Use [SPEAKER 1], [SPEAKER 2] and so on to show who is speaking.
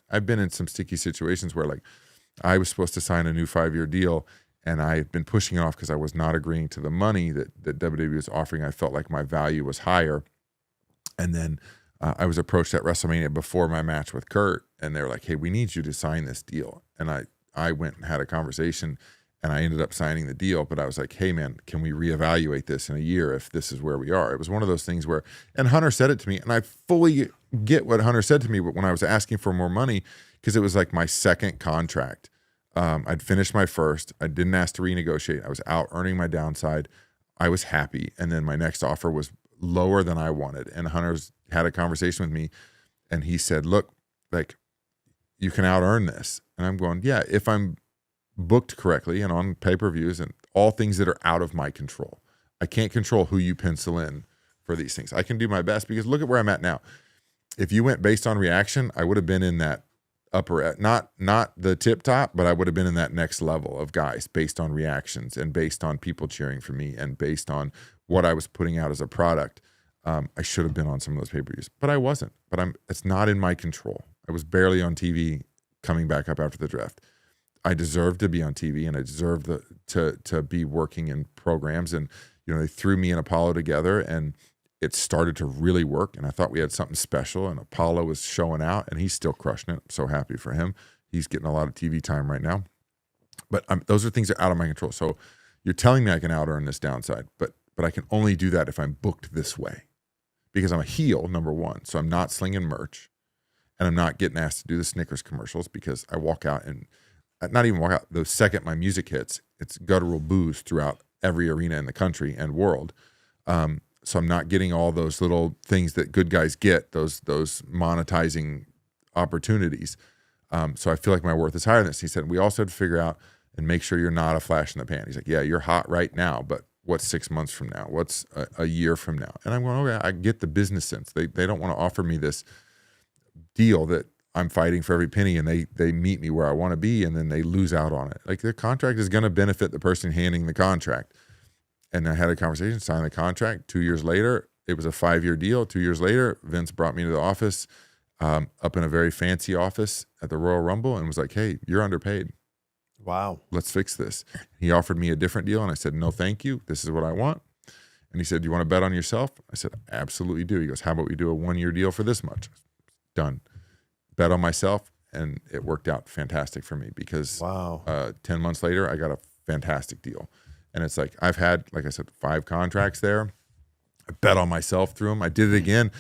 [SPEAKER 1] I've been in some sticky situations where like I was supposed to sign a new 5-year deal, and I had been pushing it off because I was not agreeing to the money that WWE was offering. I felt like my value was higher. And then I was approached at WrestleMania before my match with Kurt, and they were like, hey, we need you to sign this deal. And I went and had a conversation, and I ended up signing the deal. But I was like, hey, man, can we reevaluate this in a year if this is where we are? It was one of those things where, and Hunter said it to me, and I fully get what Hunter said to me when I was asking for more money, because it was like my second contract. I'd finished my first. I didn't ask to renegotiate. I was out earning my downside. I was happy. And then my next offer was lower than I wanted. And Hunter's had a conversation with me, and he said, look, like, you can out earn this. And I'm going, yeah, if I'm booked correctly and on pay-per-views and all things that are out of my control. I can't control who you pencil in for these things. I can do my best, because look at where I'm at now. If you went based on reaction, I would have been in that upper, not the tip top, but I would have been in that next level of guys based on reactions and based on people cheering for me and based on what I was putting out as a product. I should have been on some of those pay-per-views, but I wasn't. But it's not in my control. I was barely on TV coming back up after the draft. I deserved to be on TV, and I deserved to be working in programs. And they threw me and Apollo together, and it started to really work, and I thought we had something special, and Apollo was showing out, and he's still crushing it. I'm so happy for him. He's getting a lot of TV time right now. But those are things that are out of my control. So you're telling me I can out earn this downside, but I can only do that if I'm booked this way, because I'm a heel, number one. So I'm not slinging merch, and I'm not getting asked to do the Snickers commercials, because I walk out and not even walk out. The second my music hits, it's guttural boos throughout every arena in the country and world. So I'm not getting all those little things that good guys get, those monetizing opportunities. So I feel like my worth is higher than this. He said, we also have to figure out and make sure you're not a flash in the pan. He's like, yeah, you're hot right now, but what's 6 months from now? What's a year from now? And I'm going, okay, I get the business sense. They don't want to offer me this deal that I'm fighting for every penny, and they meet me where I want to be, and then they lose out on it. Like, the contract is going to benefit the person handing the contract. And I had a conversation, signed the contract. 2 years later, it was a 5-year deal. 2 years later, Vince brought me to the office, up in a very fancy office at the Royal Rumble, and was like, hey, you're underpaid.
[SPEAKER 2] Wow.
[SPEAKER 1] Let's fix this. He offered me a different deal, and I said, no, thank you. This is what I want. And he said, do you want to bet on yourself? I said, absolutely do. He goes, how about we do a 1-year deal for this much? Done. Bet on myself, and it worked out fantastic for me, because
[SPEAKER 2] wow.
[SPEAKER 1] 10 months later, I got a fantastic deal. And it's like, I've had, like I said, 5 contracts there. I bet on myself through them. I did it again